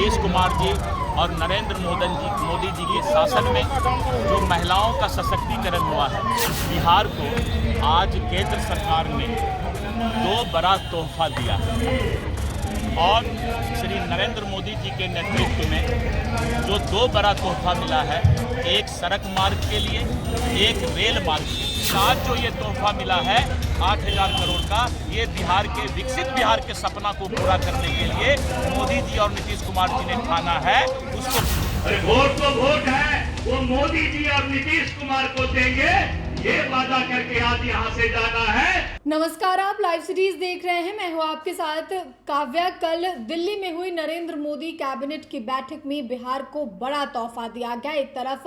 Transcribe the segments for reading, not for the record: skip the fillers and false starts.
नीतीश कुमार जी और नरेंद्र मोदी जी के शासन में जो महिलाओं का सशक्तिकरण हुआ है, बिहार को आज केंद्र सरकार ने 2 बड़ा तोहफा दिया है। और श्री नरेंद्र मोदी जी के नेतृत्व में जो 2 बड़ा तोहफा मिला है, एक सड़क मार्ग के लिए, एक रेल मार्ग के लिए। आज जो ये तोहफा मिला है 8,000 करोड़ का, ये बिहार के विकसित बिहार के सपना को पूरा करने के लिए मोदी जी और नीतीश कुमार जी ने ठाना है। उसको वोट तो वोट है, वो मोदी जी और नीतीश कुमार को देंगे, ये वादा करके आज यहाँ से जाना है। नमस्कार, आप लाइव सिटीज देख रहे हैं। मैं हूँ आपके साथ काव्या। कल दिल्ली में हुई नरेंद्र मोदी कैबिनेट की बैठक में बिहार को बड़ा तोहफा दिया गया। एक तरफ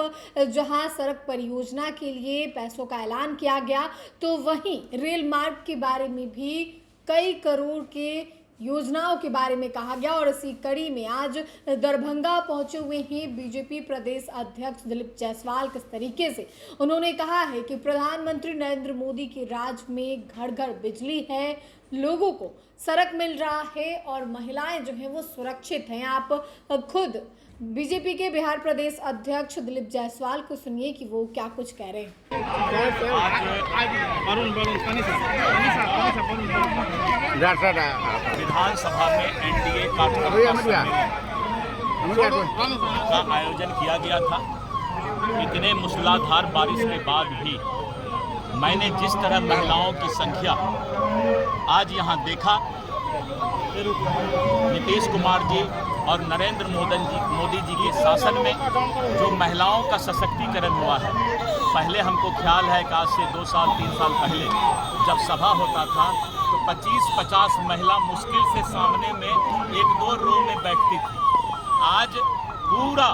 जहां सड़क परियोजना के लिए पैसों का ऐलान किया गया, तो वहीं रेल मार्ग के बारे में भी कई करोड़ के योजनाओं के बारे में कहा गया। और इसी कड़ी में आज दरभंगा पहुंचे हुए हैं बीजेपी प्रदेश अध्यक्ष दिलीप जायसवाल। किस तरीके से उन्होंने कहा है कि प्रधानमंत्री नरेंद्र मोदी के राज में घर घर बिजली है, लोगों को सड़क मिल रहा है और महिलाएं जो हैं वो सुरक्षित हैं। आप खुद बीजेपी के बिहार प्रदेश अध्यक्ष दिलीप जायसवाल को सुनिए कि वो क्या कुछ कह रहे हैं। विधानसभा में एनडीए का आयोजन किया गया था। इतने मूसलाधार बारिश के बाद भी मैंने जिस तरह महिलाओं की संख्या आज यहाँ देखा, नीतीश कुमार जी और नरेंद्र मोदी जी के शासन में जो महिलाओं का सशक्तिकरण हुआ है। पहले हमको ख्याल है कि आज से 2 साल 3 साल पहले जब सभा होता था तो 25-50 महिला मुश्किल से सामने में 1-2 रो में बैठती थी। आज पूरा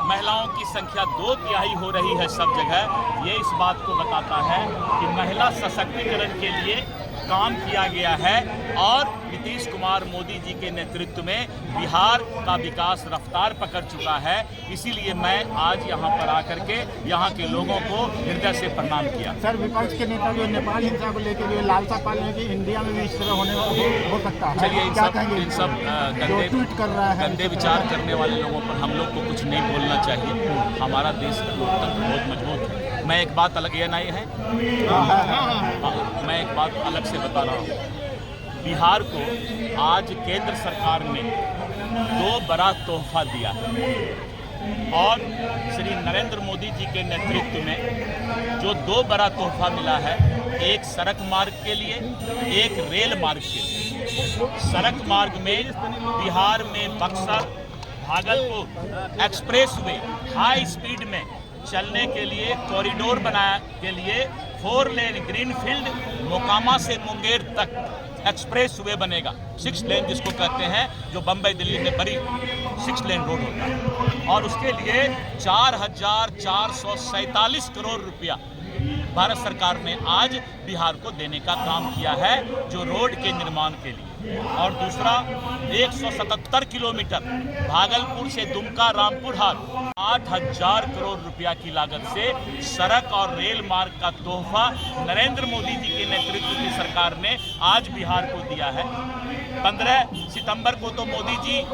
महिलाओं की संख्या 2/3 हो रही है सब जगह। ये इस बात को बताता है कि महिला सशक्तिकरण के लिए काम किया गया है और नीतीश कुमार मोदी जी के नेतृत्व में बिहार का विकास रफ्तार पकड़ चुका है। इसीलिए मैं आज यहाँ पर आकर के यहाँ के लोगों को हृदय से प्रणाम किया। सर, विपक्ष के नेता जो नेपाल हिंसा को लेकर जो लालसा पाल रहे हैं कि इंडिया में भी इस तरह हो सकता है, चलिए इन सब गंदे विचार करने वाले लोगों पर हम लोग को कुछ नहीं बोलना चाहिए। हमारा देश का लोकतंत्र बहुत मजबूत है। मैं एक बात अलग, ये नहीं है, मैं एक बात अलग से बता रहा हूँ। बिहार को आज केंद्र सरकार ने 2 बड़ा तोहफा दिया है और श्री नरेंद्र मोदी जी के नेतृत्व में जो 2 बड़ा तोहफा मिला है, एक सड़क मार्ग के लिए, एक रेल मार्ग के लिए। सड़क मार्ग में बिहार में Buxar Bhagalpur express way high speed में चलने के लिए कॉरिडोर बनाया के लिए 4 लेन ग्रीनफील्ड मोकामा से मुंगेर तक एक्सप्रेस वे बनेगा। 6 लेन जिसको कहते हैं, जो बम्बई दिल्ली में बड़ी 6 लेन रोड होता है। और उसके लिए 4,447 करोड़ रुपया भारत सरकार ने आज बिहार को देने का काम किया है, जो रोड के निर्माण के लिए। और दूसरा 177 किलोमीटर भागलपुर से दुमका रामपुर हाट 8,000 करोड़ रुपया की लागत से सड़क और रेल मार्ग का तोहफा नरेंद्र मोदी जी के नेतृत्व की सरकार ने आज बिहार को दिया है। 15 सितंबर को तो मोदी जी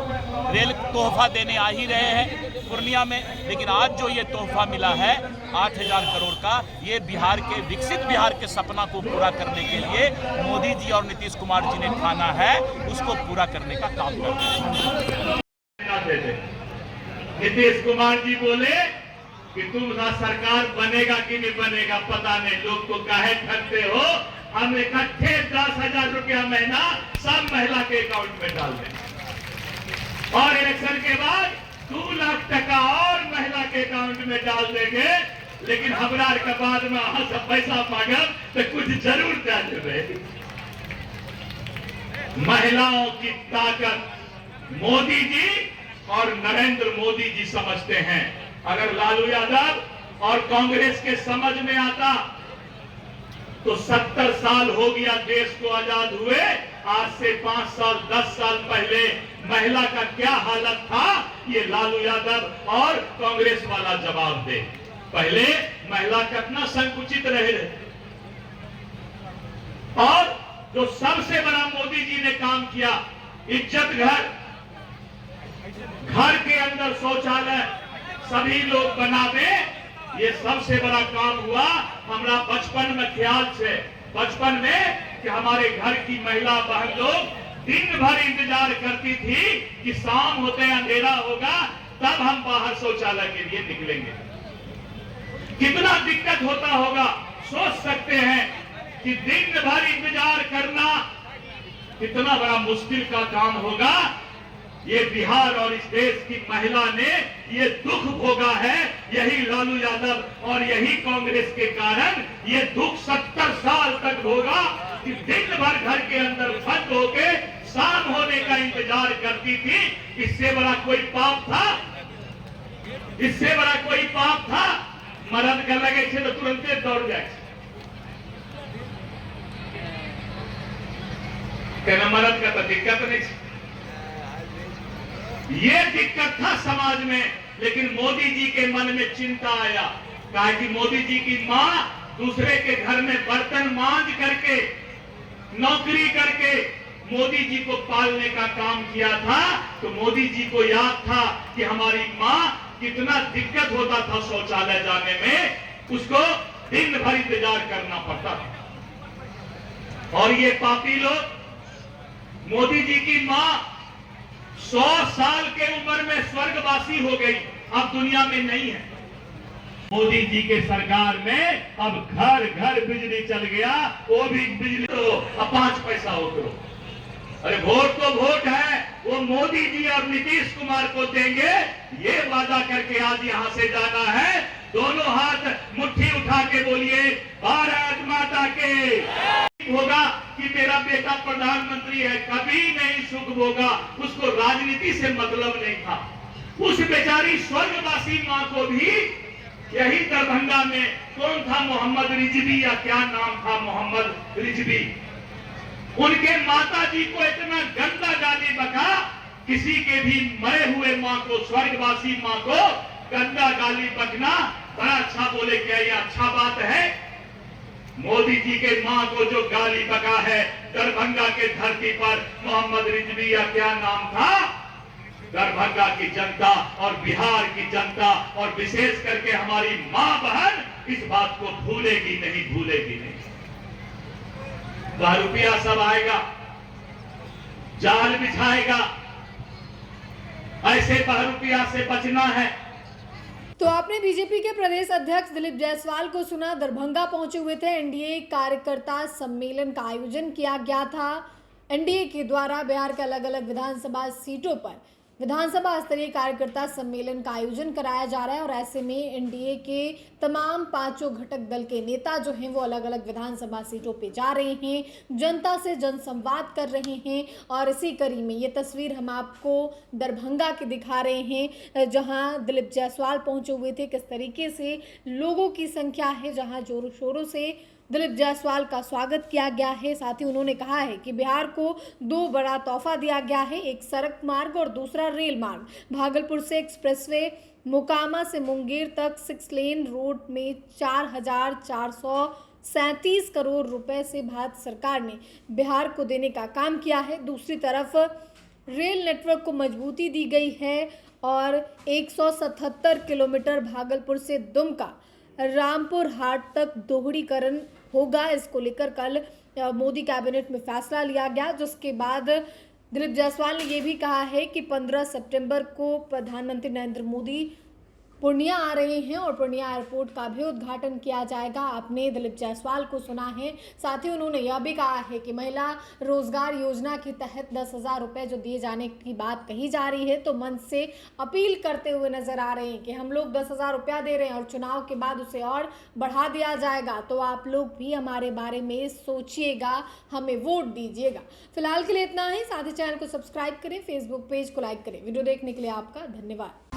रेल तोहफा देने आ ही रहे हैं पूर्णिया में, लेकिन आज जो ये तोहफा मिला है 8,000 करोड़ का, ये बिहार के विकसित बिहार के सपना को पूरा करने के लिए मोदी जी और नीतीश कुमार जी ने ठाना है, उसको पूरा करने का काम कर रहे हैं। नीतीश कुमार जी बोले कि तुम्हारा सरकार बनेगा कि नहीं बनेगा पता नहीं, लोग को काहे ठगते हो, हम इकट्ठे 10,000 रुपया महीना सब महिला के अकाउंट में डाल देंगे और इलेक्शन के बाद 2 लाख टका और महिला के अकाउंट में डाल देंगे। लेकिन हमरा के बाद में अहाँ सब पैसा मांगब तो कुछ जरूर दे देवे। महिलाओं की ताकत मोदी जी और नरेंद्र मोदी जी समझते हैं। अगर लालू यादव और कांग्रेस के समझ में आता तो 70 साल हो गया देश को आजाद हुए, आज से 5 साल 10 साल पहले महिला का क्या हालत था, ये लालू यादव और कांग्रेस वाला जवाब दे। पहले महिला कितना संकुचित रहे और जो सबसे बड़ा मोदी जी ने काम किया, इज्जत घर घर के अंदर शौचालय सभी लोग बनावे, ये सबसे बड़ा काम हुआ। हमारा बचपन में ख्याल से, बचपन में कि हमारे घर की महिला बहन लोग दिन भर इंतजार करती थी कि शाम होते अंधेरा होगा तब हम बाहर शौचालय के लिए निकलेंगे। कितना दिक्कत होता होगा, सोच सकते हैं कि दिन भर इंतजार करना कितना बड़ा मुश्किल का काम होगा। ये बिहार और इस देश की महिला ने ये दुख भोगा है, यही लालू यादव और यही कांग्रेस के कारण ये दुख 70 साल तक भोगा कि दिन भर घर के अंदर बंद होके शाम होने का इंतजार करती थी। इससे बड़ा कोई पाप था? इससे बड़ा कोई पाप था? मरद कर लगे थे तो तुरंत दौड़ जाए, कहना मरद का तो दिक्कत नहीं, ये दिक्कत था समाज में। लेकिन मोदी जी के मन में चिंता आया, कहा कि मोदी जी की माँ दूसरे के घर में बर्तन मांज करके, नौकरी करके मोदी जी को पालने का काम किया था, तो मोदी जी को याद था कि हमारी माँ कितना दिक्कत होता था शौचालय जाने में, उसको दिन भर इंतजार करना पड़ता था। और ये पापी लोग, मोदी जी की माँ 100 साल के उम्र में स्वर्गवासी हो गई, अब दुनिया में नहीं है। मोदी जी के सरकार में अब घर घर बिजली चल गया, वो भी बिजली तो 5 पैसा हो करो। अरे वोट तो वोट है, वो मोदी जी और नीतीश कुमार को देंगे, ये वादा करके आज यहाँ से जाना है। दोनों हाथ मुट्ठी उठा के बोलिए भारत माता के। होगा कि मेरा बेटा प्रधानमंत्री है, कभी नहीं सुख होगा, उसको राजनीति से मतलब नहीं था। उस बेचारी स्वर्गवासी माँ को भी यही दरभंगा में कौन था, मोहम्मद रिजवी या क्या नाम था, मोहम्मद रिजवी, उनके माता जी को इतना गंदा गाली बका, किसी के भी मरे हुए माँ को, स्वर्गवासी माँ को गंदा गाली बकना बड़ा अच्छा बोले, क्या ये अच्छा बात है? मोदी जी के माँ को जो गाली बका है दरभंगा के धरती पर, मोहम्मद रिजवी या क्या नाम था, दरभंगा की जनता और बिहार की जनता और विशेष करके हमारी माँ बहन इस बात को भूलेगी नहीं, भूलेगी नहीं। रुपया सब आएगा, जाल बिछाएगा, ऐसे रुपया से बचना है। तो आपने बीजेपी के प्रदेश अध्यक्ष दिलीप जायसवाल को सुना, दरभंगा पहुंचे हुए थे। एनडीए कार्यकर्ता सम्मेलन का आयोजन किया गया था। एनडीए के द्वारा बिहार के अलग अलग विधानसभा सीटों पर विधानसभा स्तरीय कार्यकर्ता सम्मेलन का आयोजन कराया जा रहा है और ऐसे में एनडीए के तमाम 5 घटक दल के नेता जो हैं वो अलग अलग विधानसभा सीटों पे जा रहे हैं, जनता से जनसंवाद कर रहे हैं। और इसी कड़ी में ये तस्वीर हम आपको दरभंगा की दिखा रहे हैं, जहां दिलीप जायसवाल पहुंचे हुए थे। किस तरीके से लोगों की संख्या है, जहां जोरों शोरों से दिलीप जायसवाल का स्वागत किया गया है। साथ ही उन्होंने कहा है कि बिहार को 2 बड़ा तोहफा दिया गया है, एक सड़क मार्ग और दूसरा रेल मार्ग। भागलपुर से एक्सप्रेसवे, मोकामा से मुंगेर तक 6 लेन रोड में 4,437 करोड़ रुपए से भारत सरकार ने बिहार को देने का काम किया है। दूसरी तरफ रेल नेटवर्क को मजबूती दी गई है और 177 किलोमीटर भागलपुर से दुमका रामपुर हाट तक दोहरीकरण होगा। इसको लेकर कल मोदी कैबिनेट में फैसला लिया गया, जिसके बाद दिलीप जायसवाल ने यह भी कहा है कि 15 सितंबर को प्रधानमंत्री नरेंद्र मोदी पूर्णिया आ रहे हैं और पूर्णिया एयरपोर्ट का भी उद्घाटन किया जाएगा। आपने दिलीप जायसवाल को सुना है। साथ ही उन्होंने यह भी कहा है कि महिला रोजगार योजना के तहत 10,000 रुपये जो दिए जाने की बात कही जा रही है, तो मंच से अपील करते हुए नजर आ रहे हैं कि हम लोग 10,000 रुपया दे रहे हैं और चुनाव के बाद उसे और बढ़ा दिया जाएगा, तो आप लोग भी हमारे बारे में सोचिएगा, हमें वोट दीजिएगा। फिलहाल के लिए इतना ही। साथ ही चैनल को सब्सक्राइब करें, फेसबुक पेज को लाइक करें। वीडियो देखने के लिए आपका धन्यवाद।